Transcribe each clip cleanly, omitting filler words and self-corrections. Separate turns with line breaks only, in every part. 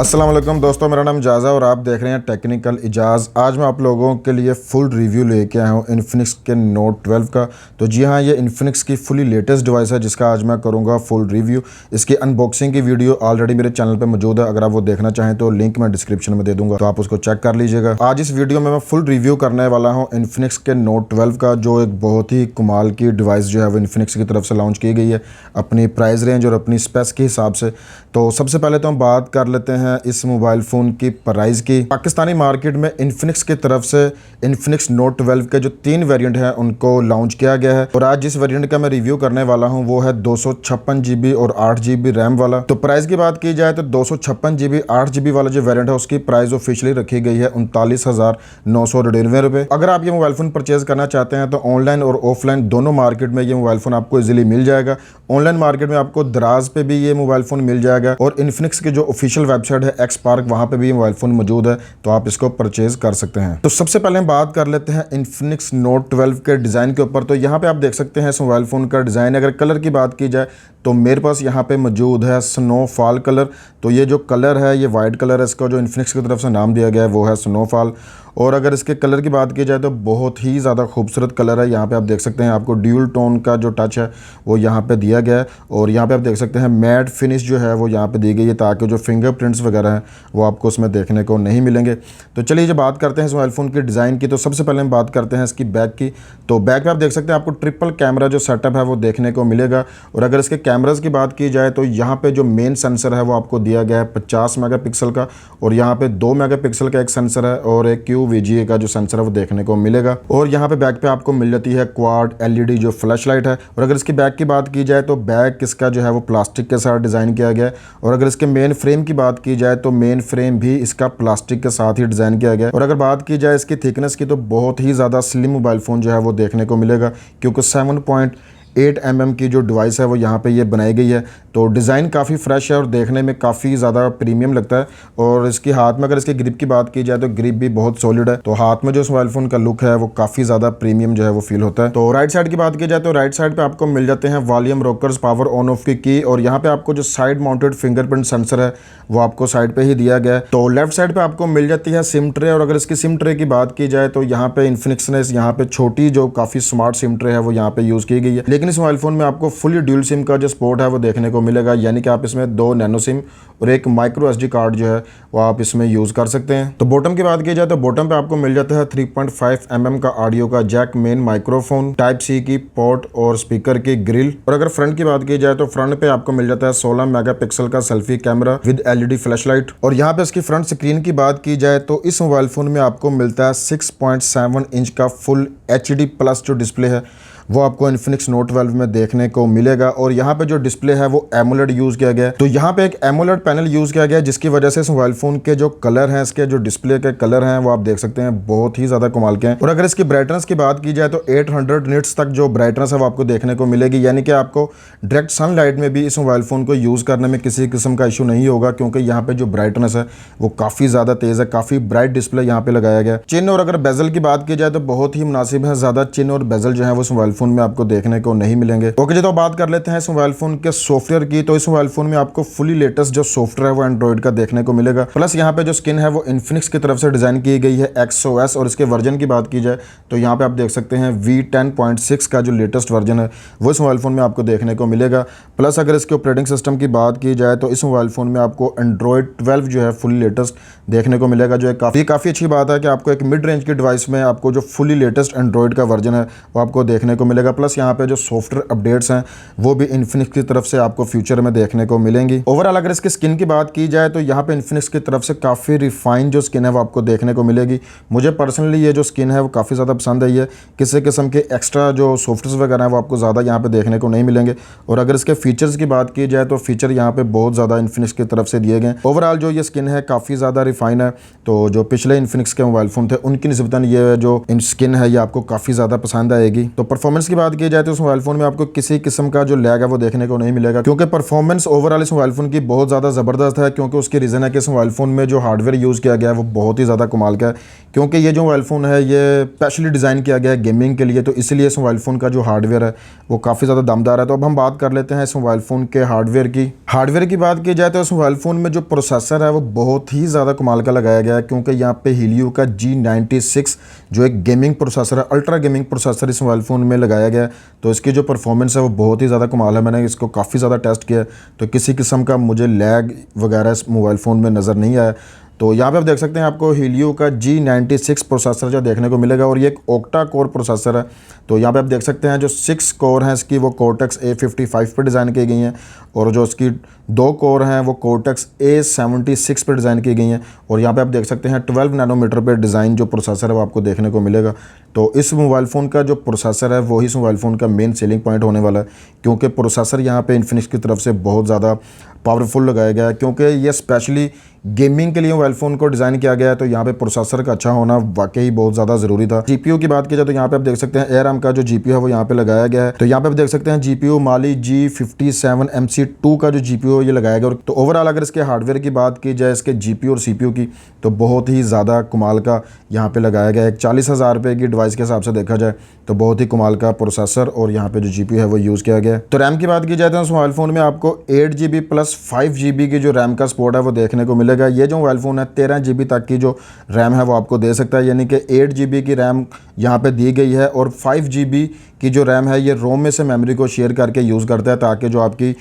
अस्सलाम वालेकुम दोस्तों, मेरा नाम जाज़ा और आप देख रहे हैं टेक्निकल इजाज़। आज मैं आप लोगों के लिए फुल रिव्यू लेके आया हूँ इन्फिनिक्स के नोट 12 का। तो जी हाँ, ये इन्फिनिक्स की फुली लेटेस्ट डिवाइस है जिसका आज मैं करूँगा फुल रिव्यू। इसकी अनबॉक्सिंग की वीडियो ऑलरेडी मेरे चैनल पर मौजूद है, अगर आप वो देखना चाहें तो लिंक मैं डिस्क्रिप्शन में दे दूँगा, तो आप उसको चेक कर लीजिएगा। आज इस वीडियो में मैं फुल रिव्यू करने वाला हूँ इन्फिनिक्स के नोट 12 का, जो एक बहुत ही कमाल की डिवाइस जो है वो इन्फिनिक्स की तरफ से लॉन्च की गई है अपनी प्राइस रेंज और अपनी स्पेस के हिसाब से। तो सबसे पहले तो हम बात कर लेते हैं इस मोबाइल फ़ोन की प्राइस की। पाकिस्तानी मार्केट में इन्फिनिक्स की तरफ से इन्फिनिक्स नोट 12 के जो 3 वेरिएंट हैं उनको लॉन्च किया गया है, और आज जिस वेरिएंट का मैं रिव्यू करने वाला हूं वो है 256 GB और 8 GB रैम वाला। तो प्राइस की बात की जाए तो 256 GB 8 GB वाला जो वेरिएंट है उसकी प्राइस ऑफिशियली रखी गई है 39,999 रुपये। अगर आप ये मोबाइल फ़ोन परचेज़ करना चाहते हैं तो ऑनलाइन और ऑफलाइन दोनों मार्केट में ये मोबाइल फ़ोन आपको ईजिली मिल जाएगा। ऑनलाइन मार्केट में आपको दराज पे भी ये मोबाइल फ़ोन मिल जाएगा, और इन्फिनिक्स की जो ऑफिशियल वेबसाइट है एक्सपार्क, वहाँ पे भी ये मोबाइल फ़ोन मौजूद है, तो आप इसको परचेज़ कर सकते हैं। तो सबसे पहले हम बात कर लेते हैं इन्फिनिक्स नोट 12 के डिज़ाइन के ऊपर। तो यहाँ पे आप देख सकते हैं इस मोबाइल फ़ोन का डिज़ाइन। अगर कलर की बात की जाए तो मेरे पास यहाँ पे मौजूद है स्नोफॉल कलर। तो ये जो कलर है ये वाइट कलर है, इसका जो इन्फिनिक्स की तरफ से नाम दिया गया है वो है स्नोफॉल। और अगर इसके कलर की बात की जाए तो बहुत ही ज़्यादा खूबसूरत कलर है। यहाँ पे आप देख सकते हैं आपको ड्यूल टोन का जो टच है वो यहाँ पे दिया गया है, और यहाँ पे आप देख सकते हैं मैट फिनिश जो है वो यहाँ पे दी गई है, ताकि जो फिंगरप्रिंट्स वगैरह हैं वो आपको उसमें देखने को नहीं मिलेंगे। तो चलिए जब बात करते हैं इस मोबाइल फ़ोन की डिज़ाइन की, तो सबसे पहले हम बात करते हैं इसकी बैक की। तो बैक पर आप देख सकते हैं आपको ट्रिपल कैमरा जो सेटअप है वो देखने को मिलेगा। और अगर इसके कैमराज की बात की जाए तो यहाँ पे जो मेन सेंसर है वो आपको दिया गया है 50 मेगापिक्सल का, और यहाँ पे 2 मेगापिक्सल का एक सेंसर है, और एक QVGA का जो सेंसर है वो देखने को मिलेगा। और यहाँ पे बैक पे आपको मिल जाती है क्वाड LED जो फ्लैश लाइट है। और अगर इसकी बैक की बात की जाए तो बैक इसका जो है वो प्लास्टिक के साथ डिज़ाइन किया गया है। और अगर इसके मेन फ्रेम की बात की जाए तो मेन फ्रेम भी इसका प्लास्टिक के साथ ही डिज़ाइन किया गया है। और अगर बात की जाए इसकी थिकनेस की तो बहुत ही ज़्यादा स्लिम मोबाइल फ़ोन जो है वो देखने को मिलेगा, क्योंकि 7.8 mm की जो डिवाइस है वो यहाँ पे ये बनाई गई है। तो डिज़ाइन काफ़ी फ्रेश है और देखने में काफ़ी ज़्यादा प्रीमियम लगता है। और इसकी हाथ में अगर इसके ग्रिप की बात की जाए तो ग्रिप भी बहुत सॉलिड है, तो हाथ में जो इस मोबाइल फ़ोन का लुक है वो काफ़ी ज़्यादा प्रीमियम जो है वो फील होता है। तो राइट साइड की बात की जाए तो राइट साइड पे आपको मिल जाते हैं volume rockers, power on off की, और यहाँ पे आपको जो साइड माउंटेड फिंगरप्रिंट सेंसर है वो आपको साइड पे ही दिया गया है। तो लेफ्ट साइड पे आपको मिल जाती है सिम ट्रे, और अगर इसकी सिम ट्रे की बात की जाए तो यहाँ पे इन्फिनिक्स ने यहाँ पे छोटी जो काफ़ी स्मार्ट सिम ट्रे है वो यहाँ पे यूज़ की गई है। लेकिन इस मोबाइल फ़ोन में आपको फुली ड्यूल सिम का जो सपोर्ट है वो देखने को मिलेगा, यानी कि आप इसमें 2 नैनो सिम और एक माइक्रो SD कार्ड जो है वो आप इसमें यूज़ कर सकते हैं। तो बॉटम की बात की जाए तो बॉटम पे आपको मिल जाता है 3.5 mm का ऑडियो का jack, main microphone, type C की पोर्ट और स्पीकर की ग्रिल। और अगर फ्रंट की बात की जाए तो फ्रंट पे आपको मिल जाता है 16 मेगापिक्सल का selfie camera with LED flash light. और यहाँ पे इसकी फ्रंट स्क्रीन की बात की जाए तो इस मोबाइल फ़ोन में आपको मिलता है 6.7 इंच का फुल HD+ जो डिस्प्ले है वो आपको इन्फिनिक्स नोट 12 में देखने को मिलेगा। और यहाँ पे जो डिस्प्ले है वो एमोलेड यूज़ किया गया है। तो यहाँ पे एक एमोलेड पैनल यूज़ किया गया है, जिसकी वजह से इस मोबाइल फ़ोन के जो कलर हैं, इसके जो डिस्प्ले के कलर हैं वो आप देख सकते हैं बहुत ही ज़्यादा कमाल के हैं। और अगर इसकी ब्राइटनेस की बात की जाए तो 800 निट्स तक जो ब्राइटनेस है वो आपको देखने को मिलेगी, यानी कि आपको डायरेक्ट सनलाइट में भी इस मोबाइल फ़ोन को यूज़ करने में किसी किस्म का इशू नहीं होगा, क्योंकि यहाँ पे जो ब्राइटनेस है वो काफ़ी ज़्यादा तेज़ है, काफ़ी ब्राइट डिस्प्ले यहाँ पे लगाया गया है। चिन और अगर बेजल की बात की जाए तो बहुत ही मुनासिब है, ज़्यादा चिन और बेजल जो है वो इस मोबाइल फ़ोन में आपको देखने को नहीं मिलेंगे। ओके जी, तो बात कर लेते हैं इस मोबाइल फोन के सॉफ्टवेयर की। तो इस मोबाइल फोन में आपको फुली लेटेस्ट जो सॉफ्टवेयर है वो एंड्रॉइड का देखने को मिलेगा। प्लस यहाँ पे जो स्किन है वो इन्फिनिक्स की तरफ से डिजाइन की गई है XOS। और इसके वर्जन की बात की जाए तो यहाँ पे आप देख सकते हैं V10.6 का जो लेटेस्ट वर्जन है वो इस मोबाइल फोन में आपको देखने को मिलेगा। प्लस अगर इसके ऑपरेटिंग सिस्टम की बात की जाए तो इस मोबाइल फोन में आपको एंड्रॉइड 12 जो है फुली लेटेस्ट देखने को मिलेगा, जो काफ़ी अच्छी बात है कि आपको एक मिड रेंज की डिवाइस में आपको जो फुली लेटेस्ट एंड्रॉइड का वर्जन है वो आपको देखने को मिलेगा। प्लस यहाँ पे जो सॉफ्टवेयर अपडेट्स हैं वो भी इन्फिनिक्स की तरफ से आपको फ्यूचर में देखने को मिलेंगी। ओवरऑल अगर इसकी स्किन की बात की जाए तो यहाँ पे इन्फिनिक्स की तरफ से काफ़ी रिफाइन जो स्किन है वो आपको देखने को मिलेगी। मुझे पर्सनली ये जो स्किन है वो काफ़ी ज़्यादा पसंद आई है। किसी किस्म के एक्स्ट्रा जो सॉफ्टवेयर वगैरह हैं वो आपको ज़्यादा यहाँ पे देखने को नहीं मिलेंगे। और अगर इसके फीचर्स की बात की जाए तो फीचर यहाँ पे बहुत ज़्यादा इन्फिनिक्स की तरफ से दिए गए। ओवरऑल जो ये स्किन है काफ़ी ज़्यादा रिफाइन है। तो जो पिछले इन्फिनिक्स के मोबाइल फ़ोन थे उनकी निस्बतन ये जो स्किन है ये आपको काफ़ी ज़्यादा पसंद आएगी। तो परफॉर्मेंस परफॉर्मेंस की बात की जाए तो इस मोबाइल फ़ोन में आपको किसी किस्म का जो लैग है वो देखने को नहीं मिलेगा, क्योंकि परफॉर्मेंस ओवरऑल इस मोबाइल फ़ोन की बहुत ज़्यादा ज़बरदस्त है। क्योंकि उसकी रीज़न है कि इस मोबाइल फ़ोन में जो हार्डवेयर यूज़ किया गया है वो बहुत ही ज़्यादा कमाल का है, क्योंकि ये जो मोबाइल फ़ोन है ये स्पेशली डिज़ाइन किया गया है गेमिंग के लिए, तो इसलिए इस मोबाइल फ़ोन का जो हार्डवेयर है वो काफ़ी ज़्यादा दमदार है। तो अब हम बात कर लेते हैं इस मोबाइल फ़ोन के हार्डवेयर की बात की जाए तो इस मोबाइल फ़ोन में जो प्रोसेसर है वो बहुत ही ज़्यादा कमाल का लगाया गया है, क्योंकि यहाँ पे हीलियो का G96 जो एक गेमिंग प्रोसेसर है, अल्ट्रा गेमिंग प्रोसेसर इस मोबाइल फ़ोन में लगाया गया है। तो इसकी जो परफॉर्मेंस है वो बहुत ही ज़्यादा कमाल है। मैंने इसको काफ़ी ज़्यादा टेस्ट किया, तो किसी किस्म का मुझे लैग वगैरह इस मोबाइल फ़ोन में नज़र नहीं आया। तो यहाँ पे आप देख सकते हैं आपको हीलियो का G96 प्रोसेसर जो देखने को मिलेगा, और ये एक ऑक्टा कोर प्रोसेसर है। तो यहाँ पे आप देख सकते हैं जो 6 कोर हैं इसकी वो कोर्टेक्स A55 पर डिज़ाइन की गई हैं, और जो इसकी 2 कोर हैं वो कोर्टेक्स A76 पर डिज़ाइन की गई हैं। और यहाँ पे आप देख सकते हैं 12 नैनोमीटर पे डिज़ाइन जो प्रोसेसर है वो आपको देखने को मिलेगा। तो इस मोबाइल फ़ोन का जो प्रोसेसर है वही इस मोबाइल फ़ोन का मेन सेलिंग पॉइंट होने वाला है, क्योंकि प्रोसेसर यहाँ पे इन्फिनिक्स की तरफ से बहुत ज़्यादा पावरफुल लगाया गया है, क्योंकि ये स्पेशली गेमिंग के लिए मोबाइल फ़ोन को डिज़ाइन किया गया है। तो यहाँ पे प्रोसेसर का अच्छा होना वाकई बहुत ज़्यादा ज़रूरी था। जीपीयू की बात की जाए तो यहाँ पे आप देख सकते हैं ARM का जो जीपीयू है वो यहाँ पे लगाया गया है। तो यहाँ पे आप देख सकते हैं जीपीयू माली G57 MC2 का जो जीपीयू ये लगाया गया। तो ओवरऑल अगर इसके हार्डवेयर की बात की जाए, इसके जीपीयू और सीपीयू की, तो बहुत ही ज़्यादा कमाल का यहाँ पे लगाया गया है। 40,000 रुपये की डिवाइस के हिसाब से देखा जाए तो बहुत ही कमाल का प्रोसेसर और यहाँ पे जो जीपीयू है वो यूज़ किया गया है। तो रैम की बात की जाए तो इस मोबाइल फ़ोन में आपको 8GB प्लस 5GB की जो रैम का सपोर्ट है वो देखने को मिलेगा। ये जो मोबाइल फ़ोन है 13GB तक की जो रैम है वो आपको दे सकता है, यानी कि 8GB की रैम यहाँ पे दी गई है, और 5GB की जो रैम है ये रोम में से मेमोरी को शेयर करके यूज़ करता है, ताकि जो आपकी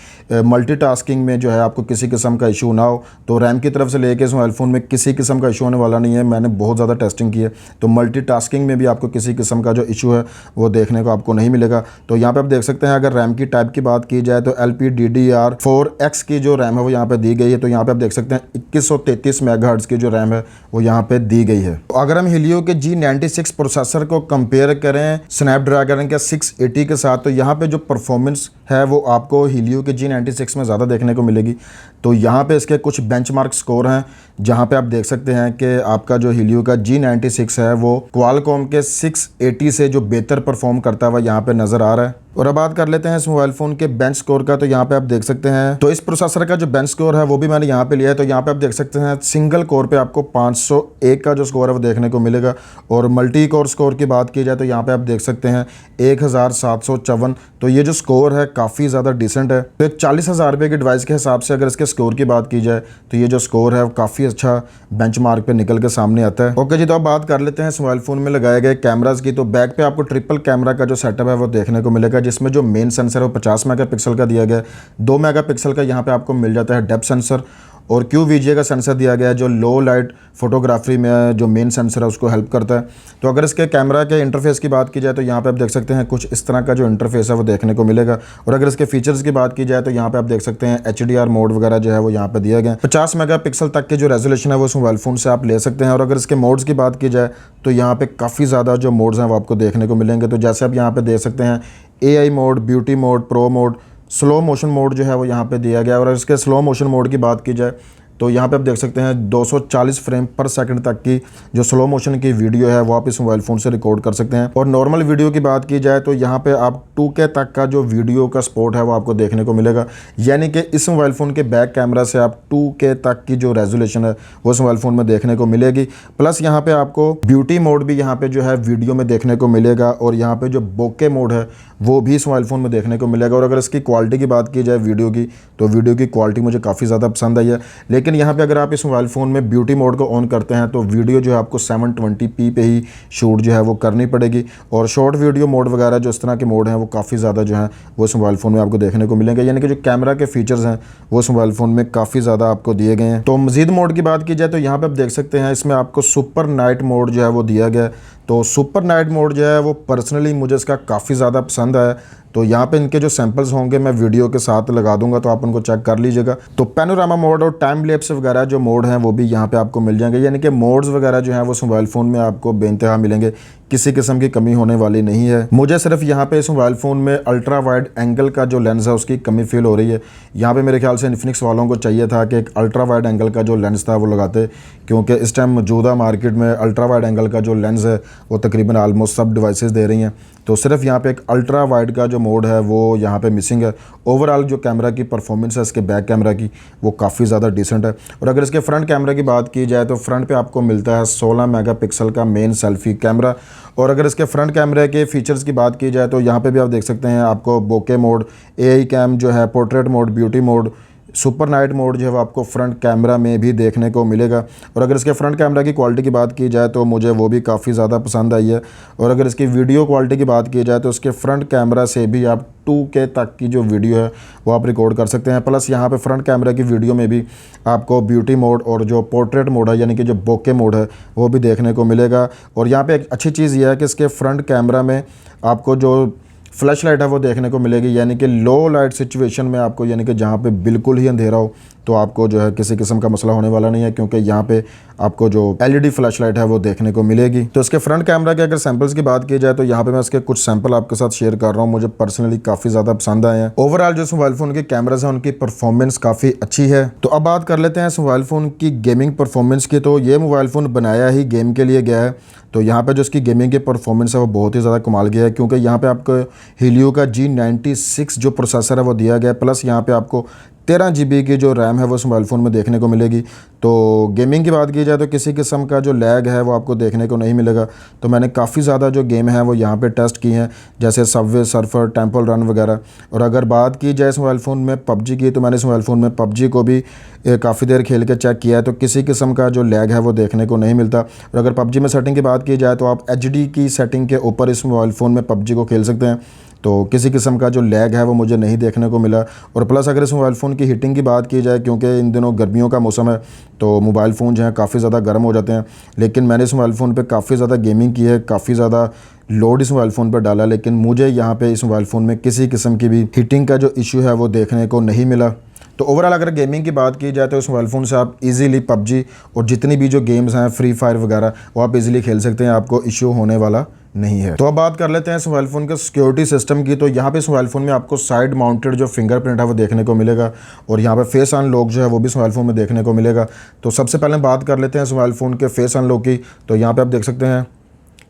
मल्टीटास्किंग में जो है आपको किसी किस्म का इशू ना हो। तो रैम की तरफ से लेके इस मोबाइल फ़ोन में किसी किस्म का इशू होने वाला नहीं है। मैंने बहुत ज़्यादा टेस्टिंग की है, तो मल्टीटास्किंग में भी आपको किसी किस्म का जो इशू है वो देखने को आपको नहीं मिलेगा। तो यहाँ पे आप देख सकते हैं अगर रैम की टाइप की बात की जाए तो LPDDR4X की जो रैम है वो यहाँ पे दी गई है। तो यहाँ पे आप देख सकते हैं 2133 मेगाहर्ट्ज़ की जो रैम है वो यहाँ पे दी गई है। तो अगर हम हीलियो के G96 प्रोसेसर को कंपेयर करें स्नैपड्रैगन के 680 के साथ, तो यहाँ पे जो परफॉर्मेंस है वो आपको हीलियो के G96 में ज़्यादा देखने को मिलेगी। तो यहाँ पे इसके कुछ बेंचमार्क स्कोर हैं, जहाँ पे आप देख सकते हैं कि आपका जो हीलियो का G96 है वो क्वालकॉम के 680 से जो बेहतर परफॉर्म करता है वह यहाँ पे नज़र आ रहा है। और अब बात कर लेते हैं इस मोबाइल फ़ोन के बेंच स्कोर का। तो यहाँ पे आप देख सकते हैं, तो इस प्रोसेसर का जो बेंच स्कोर है वो भी मैंने यहाँ पे लिया है। तो यहाँ पे आप देख सकते हैं सिंगल कोर पे आपको 501 का जो स्कोर है वो देखने को मिलेगा, और मल्टी कोर स्कोर की बात की जाए तो यहाँ पे आप देख सकते हैं 1754। तो ये जो स्कोर है काफ़ी ज़्यादा डिसेंट है। तो 40,000 रुपये की डिवाइस के हिसाब से अगर इसके स्कोर की बात की जाए तो ये जो स्कोर है वो काफ़ी अच्छा बेंचमार्क पे निकल के सामने आता है। ओके जी, तो अब बात कर लेते हैं इस मोबाइल फ़ोन में लगाए गए कैमरास की। तो बैक पे आपको ट्रिपल कैमरा का जो सेटअप है वो देखने को मिलेगा, जिसमें जो मेन सेंसर है वो 50 मेगापिक्सल का दिया गया है। 2 मेगापिक्सल का यहाँ पे आपको मिल जाता है डेप्थ सेंसर, और QVGA का सेंसर दिया गया है जो लो लाइट फोटोग्राफी में जो मेन सेंसर है उसको हेल्प करता है। तो अगर इसके कैमरा के इंटरफेस की बात की जाए तो यहाँ पे आप देख सकते हैं कुछ इस तरह का जो इंटरफेस है वो देखने को मिलेगा। और अगर इसके फीचर्स की बात की जाए तो यहाँ पे आप देख सकते हैं HDR मोड वगैरह जो है वो यहाँ पे दिया गया है। 50 मेगापिक्सल तक की जो रेजोल्यूशन है वो इस मोबाइल फ़ोन से आप ले सकते हैं। और अगर इसके मोड्स की बात की जाए तो यहाँ पे काफ़ी ज़्यादा जो मोड्स हैं वो आपको देखने को मिलेंगे। तो जैसे आप यहाँ पे देख सकते हैं AI mode, beauty mode, pro mode, slow motion mode जो है वो यहाँ पे दिया गया है। और इसके स्लो मोशन मोड की बात की जाए तो यहाँ पे आप देख सकते हैं 240 फ्रेम पर सेकंड तक की जो स्लो मोशन की वीडियो है वो आप इस मोबाइल फ़ोन से रिकॉर्ड कर सकते हैं। और नॉर्मल वीडियो की बात की जाए तो यहाँ पे आप 2K तक का जो वीडियो का सपोर्ट है वो आपको देखने को मिलेगा, यानी कि इस मोबाइल फ़ोन के बैक कैमरा से आप 2K तक की जो रेजोल्यूशन है वो इस मोबाइल फ़ोन में देखने को मिलेगी। प्लस यहाँ पर आपको ब्यूटी मोड भी यहाँ पर जो है वीडियो में देखने को मिलेगा, और यहाँ पर जो बोके मोड है वो भी इस मोबाइल फ़ोन में देखने को मिलेगा। और अगर इसकी क्वालिटी की बात की जाए वीडियो की, तो वीडियो की क्वालिटी मुझे काफ़ी ज़्यादा पसंद आई है। लेकिन यहाँ पे अगर आप इस मोबाइल फ़ोन में ब्यूटी मोड को ऑन करते हैं तो वीडियो जो है आपको 720p पे ही शूट जो है वो करनी पड़ेगी। और शॉर्ट वीडियो मोड वगैरह जो इस तरह के मोड हैं वो काफ़ी ज़्यादा जो है वो इस मोबाइल फ़ोन में आपको देखने को मिलेंगे, यानी कि जो कैमरा के फीचर्स हैं वो इस मोबाइल फ़ोन में काफ़ी ज़्यादा आपको दिए गए हैं। तो मज़ीद मोड की बात की जाए तो यहाँ पर आप देख सकते हैं इसमें आपको सुपर नाइट मोड जो है वो दिया गया है। तो सुपर नाइट मोड जो है वो पर्सनली मुझे इसका काफ़ी ज़्यादा पसंद आया, तो यहाँ पे इनके जो सैंपल्स होंगे मैं वीडियो के साथ लगा दूंगा, तो आप उनको चेक कर लीजिएगा। तो पैनोरामा मोड और टाइम लैप्स वगैरह जो मोड हैं वो भी यहाँ पे आपको मिल जाएंगे, यानी कि मोड्स वगैरह जो हैं वो इस मोबाइल फ़ोन में आपको बेइंतहा मिलेंगे, किसी किस्म की कमी होने वाली नहीं है। मुझे सिर्फ यहाँ पे इस मोबाइल फ़ोन में अल्ट्रा वाइड एंगल का जो लेंस है उसकी कमी फील हो रही है। यहाँ पे मेरे ख्याल से इन्फिनिक्स वालों को चाहिए था कि एक अल्ट्रा वाइड एंगल का जो लेंस था वो लगाते, क्योंकि इस टाइम मौजूदा मार्केट में अल्ट्रा वाइड एंगल का जो लेंस है वो तकरीबन आलमोस्ट सब डिवाइसेस दे रही हैं। तो सिर्फ यहाँ पे एक अल्ट्रा वाइड का जो मोड है वो यहाँ पे मिसिंग है। ओवरऑल जो कैमरा की परफॉर्मेंस है इसके बैक कैमरा की वो काफ़ी ज़्यादा डिसेंट है। और अगर इसके फ्रंट कैमरा की बात की जाए तो फ्रंट पे आपको मिलता है 16 मेगापिक्सल का मेन सेल्फी कैमरा। और अगर इसके फ्रंट कैमरे के फीचर्स की बात की जाए तो यहाँ पे भी आप देख सकते हैं आपको बोके मोड, एआई कैम जो है, portrait mode, beauty mode, super night mode जो है वो आपको फ्रंट कैमरा में भी देखने को मिलेगा। और अगर इसके फ्रंट कैमरा की क्वालिटी की बात की जाए तो मुझे वो भी काफ़ी ज़्यादा पसंद आई है। और अगर इसकी वीडियो क्वालिटी की बात की जाए तो इसके फ्रंट कैमरा से भी आप 2K तक की जो वीडियो है वो आप रिकॉर्ड कर सकते हैं। प्लस यहाँ पे फ्रंट कैमरा की वीडियो में भी आपको ब्यूटी मोड और जो पोर्ट्रेट मोड है यानी कि जो बोके मोड है वो भी देखने को मिलेगा। और यहाँ पे एक अच्छी चीज़ ये है कि इसके फ्रंट कैमरा में आपको जो फ्लैश लाइट है वो देखने को मिलेगी, यानी कि लो लाइट सिचुएशन में आपको, यानी कि जहाँ पे बिल्कुल ही अंधेरा हो तो आपको जो है किसी किस्म का मसला होने वाला नहीं है, क्योंकि यहाँ पे आपको जो एलईडी फ्लैश लाइट है वो देखने को मिलेगी। तो इसके फ्रंट कैमरा के अगर सैंपल्स की बात की जाए तो यहाँ पे मैं इसके कुछ सैंपल आपके साथ शेयर कर रहा हूँ, मुझे पर्सनली काफ़ी ज़्यादा पसंद आए हैं। ओवरऑल जो मोबाइल फ़ोन के कैमराज हैं उनकी परफॉर्मेंस काफ़ी अच्छी है। तो अब बात कर लेते हैं इस मोबाइल फ़ोन की गेमिंग परफॉर्मेंस की। तो ये मोबाइल फ़ोन बनाया ही गेम के लिए गया है, तो यहाँ पे जो इसकी गेमिंग की परफॉर्मेंस है वो बहुत ही ज़्यादा कमाल गया है, क्योंकि यहाँ पे आपको हीलियो का G96 जो प्रोसेसर है वो दिया गया है। प्लस यहाँ पे आपको 13 GB की जो रैम है वो इस मोबाइल फ़ोन में देखने को मिलेगी। तो गेमिंग की बात की जाए तो किसी किस्म का जो लैग है वो आपको देखने को नहीं मिलेगा। तो मैंने काफ़ी ज़्यादा जो गेम है वो यहाँ पे टेस्ट की हैं, जैसे सबवे सर्फर, टेम्पल रन वगैरह। और अगर बात की जाए इस मोबाइल फ़ोन में पबजी की, तो मैंने इस मोबाइल फ़ोन में पबजी को भी काफ़ी देर खेल के चेक किया है, तो किसी किस्म का जो लैग है वो देखने को नहीं मिलता। और अगर पबजी में सेटिंग की बात की जाए तो आप HD की सेटिंग के ऊपर इस मोबाइल फ़ोन में पबजी को खेल सकते हैं, तो किसी किस्म का जो लैग है वो मुझे नहीं देखने को मिला। और प्लस अगर इस मोबाइल फ़ोन की हीटिंग की बात की जाए, क्योंकि इन दिनों गर्मियों का मौसम है तो मोबाइल फ़ोन जो है काफ़ी ज़्यादा गर्म हो जाते हैं, लेकिन मैंने इस मोबाइल फ़ोन पे काफ़ी ज़्यादा गेमिंग की है, काफ़ी ज़्यादा लोड इस मोबाइल फ़ोन पर डाला, लेकिन मुझे यहाँ पे इस मोबाइल फ़ोन में किसी किस्म की भी हीटिंग का जो इशू है वो देखने को नहीं मिला। तो ओवरऑल अगर गेमिंग की बात की जाए तो इस मोबाइल फ़ोन से आप इजीली पबजी और जितनी भी जो गेम्स हैं, फ्री फायर वगैरह, वो आप इजीली खेल सकते हैं, आपको इशू होने वाला नहीं है। तो अब बात कर लेते हैं इस मोबाइल फ़ोन के सिक्योरिटी सिस्टम की। तो यहाँ पे इस मोबाइल फ़ोन में आपको साइड माउंटेड जो फिंगरप्रिंट है वो देखने को मिलेगा, और यहाँ पे फेस अनलॉक जो है वो भी इस मोबाइल फ़ोन में देखने को मिलेगा। तो सबसे पहले बात कर लेते हैं इस मोबाइल फ़ोन के फेस अनलॉक की। तो यहाँ पर आप देख सकते हैं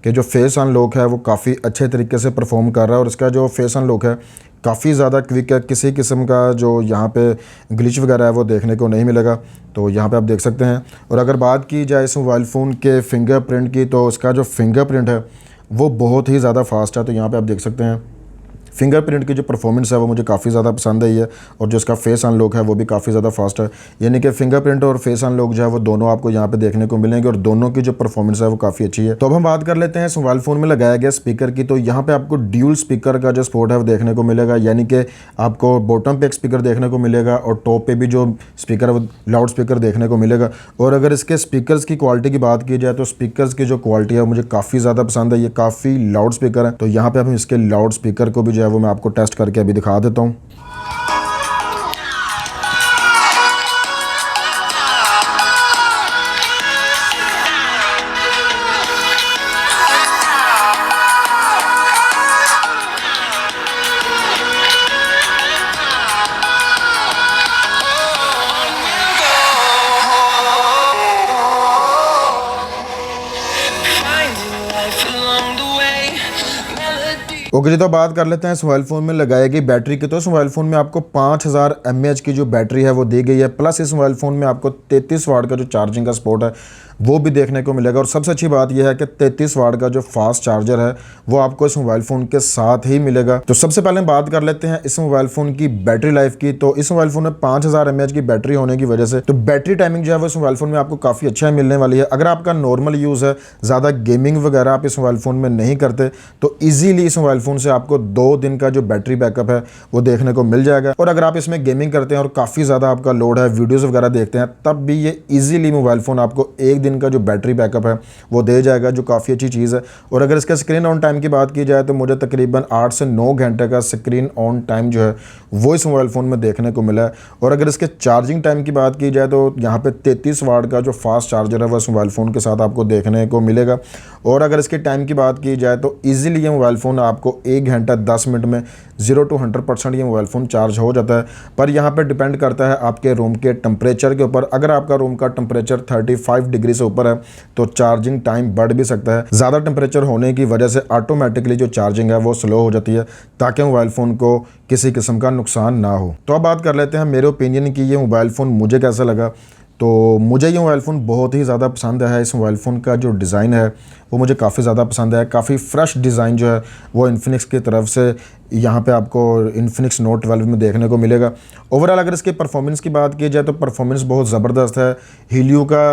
कि जो फेस अनलॉक है वो काफ़ी अच्छे तरीके से परफॉर्म कर रहा है, और इसका जो फेस अनलॉक है काफ़ी ज़्यादा क्विक है, किसी किस्म का जो यहाँ पे ग्लिच वगैरह है वो देखने को नहीं मिलेगा। तो यहाँ पे आप देख सकते हैं। और अगर बात की जाए इस मोबाइल फ़ोन के फिंगरप्रिंट की, तो इसका जो फिंगरप्रिंट है वो बहुत ही ज़्यादा फास्ट है। तो यहाँ पे आप देख सकते हैं फिंगरप्रिंट की जो परफॉर्मेंस है वो मुझे काफ़ी ज़्यादा पसंद आई है, और जो इसका फेस अनलॉक है वो भी काफ़ी ज़्यादा फास्ट है, यानी कि फिंगरप्रिंट और फेस अनलॉक जो है वो दोनों आपको यहाँ पे देखने को मिलेंगे, और दोनों की जो परफॉर्मेंस है वो काफ़ी अच्छी है। तो अब हम बात कर लेते हैं इस मोबाइल फ़ोन में लगाया गया स्पीकर की। तो यहाँ पे आपको ड्यूल स्पीकर का जो सपोर्ट है वो देखने को मिलेगा, यानी कि आपको बॉटम पे एक स्पीकर देखने को मिलेगा और टॉप पे भी जो स्पीकर है वो लाउड स्पीकर देखने को मिलेगा। और अगर इसके स्पीकर्स की क्वालिटी की बात की जाए तो स्पीकर्स की जो क्वालिटी है मुझे काफ़ी ज़्यादा पसंद है, ये काफ़ी लाउड स्पीकर है। तो यहाँ पे हम इसके लाउड स्पीकर को भी जो है वो मैं आपको टेस्ट करके अभी दिखा देता हूँ। ओके जी, तो बात कर लेते हैं इस मोबाइल फ़ोन में लगाई गई बैटरी की। तो इस मोबाइल फ़ोन में आपको 5000 mAh की जो बैटरी है वो दी गई है, प्लस इस मोबाइल फ़ोन में आपको 33 वाट का जो चार्जिंग का सपोर्ट है वो भी देखने को मिलेगा। और सबसे अच्छी बात यह है कि 33 वाट का जो फास्ट चार्जर है वो आपको इस मोबाइल फ़ोन के साथ ही मिलेगा। तो सबसे पहले बात कर लेते हैं इस मोबाइल फ़ोन की बैटरी लाइफ की। तो इस मोबाइल फ़ोन में 5000 mAh की बैटरी होने की वजह से तो बैटरी टाइमिंग जो है वो इस मोबाइल फ़ोन में आपको काफ़ी अच्छा मिलने वाली है। अगर आपका नॉर्मल यूज़ है, ज़्यादा गेमिंग वगैरह आप इस मोबाइल फ़ोन में नहीं करते, तो ईजीली इस मोबाइल फ़ोन से आपको 2 दिन का जो बैटरी बैकअप है वो देखने को मिल जाएगा। और अगर आप इसमें गेमिंग करते हैं और काफ़ी ज़्यादा आपका लोड है, वीडियोज़ वगैरह देखते हैं, तब भी ये ईजीली मोबाइल फ़ोन आपको 1 दिन दिन का जो बैटरी बैकअप है वो दे जाएगा, जो काफ़ी अच्छी चीज़ है। और अगर इसका स्क्रीन ऑन टाइम की बात की जाए तो मुझे तकरीबन 8 से 9 घंटे का स्क्रीन ऑन टाइम जो है वो इस मोबाइल फ़ोन में देखने को मिला है। और अगर इसके चार्जिंग टाइम की बात की जाए तो यहाँ पे 33 वाट का जो फास्ट चार्जर है वो इस मोबाइल फ़ोन के साथ आपको देखने को मिलेगा। और अगर इसके टाइम की बात की जाए तो ईजिली ये मोबाइल फ़ोन आपको 1 घंटा 10 मिनट में 0 to 100% ये मोबाइल फ़ोन चार्ज हो जाता है। पर यहाँ पे डिपेंड करता है आपके रूम के टेम्परेचर के ऊपर। अगर आपका रूम का टेम्परेचर 35 डिग्री से ऊपर है तो चार्जिंग टाइम बढ़ भी सकता है। ज़्यादा टेम्परेचर होने की वजह से ऑटोमेटिकली जो चार्जिंग है वो स्लो हो जाती है, ताकि मोबाइल फ़ोन को किसी किस्म का नुकसान ना हो। तो अब बात कर लेते हैं मेरे ओपिनियन की, ये मोबाइल फ़ोन मुझे कैसा लगा। तो मुझे ये मोबाइल फ़ोन बहुत ही ज़्यादा पसंद है। इस मोबाइल फ़ोन का जो डिज़ाइन है वो मुझे काफ़ी ज़्यादा पसंद है। काफ़ी फ्रेश डिज़ाइन जो है वो इन्फिनिक्स की तरफ से यहाँ पे आपको इन्फिनिक्स नोट 12 में देखने को मिलेगा। ओवरऑल अगर इसके परफॉर्मेंस की बात की जाए तो परफॉर्मेंस बहुत ज़बरदस्त है। हीलियो का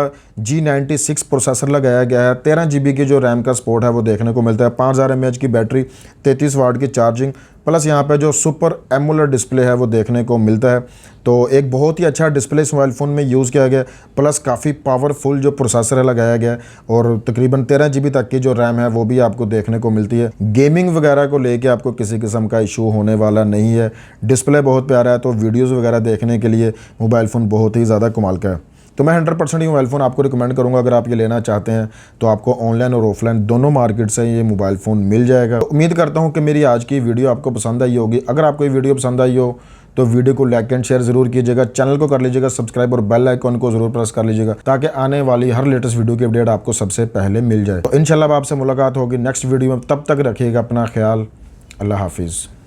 G96 प्रोसेसर लगाया गया है, 13 GB की जो रैम का सपोर्ट है वो देखने को मिलता है, 5000 mAh की बैटरी, 33 वाट की चार्जिंग, प्लस यहाँ पे जो सुपर एमोलेड डिस्प्ले है वो देखने को मिलता है। तो एक बहुत ही अच्छा डिस्प्ले इस मोबाइल फ़ोन में यूज़ किया गया, प्लस काफ़ी पावरफुल जो प्रोसेसर है लगाया गया है। और तकरीबन 13 GB तक की जो रैम है वो भी आपको देखने को मिलती है। गेमिंग वगैरह को लेके आपको किसी किस्म का इशू होने वाला नहीं है। डिस्प्ले बहुत प्यारा है, तो वीडियोज़ वगैरह देखने के लिए मोबाइल फ़ोन बहुत ही ज़्यादा कमाल का है। तो मैं 100% ये मोबाइल फ़ोन आपको रिकमेंड करूंगा। अगर आप ये लेना चाहते हैं तो आपको ऑनलाइन और ऑफलाइन दोनों मार्केट से ये मोबाइल फ़ोन मिल जाएगा। तो उम्मीद करता हूं कि मेरी आज की वीडियो आपको पसंद आई होगी। अगर आपको ये वीडियो पसंद आई हो तो वीडियो को लाइक एंड शेयर ज़रूर कीजिएगा, चैनल को कर लीजिएगा सब्सक्राइब और बेल आइकॉन को ज़रूर प्रेस कर लीजिएगा, ताकि आने वाली हर लेटेस्ट वीडियो की अपडेट आपको सबसे पहले मिल जाए। तो इंशाल्लाह आपसे मुलाकात होगी नेक्स्ट वीडियो में। तब तक रखिएगा अपना ख्याल। अल्लाह हाफिज़।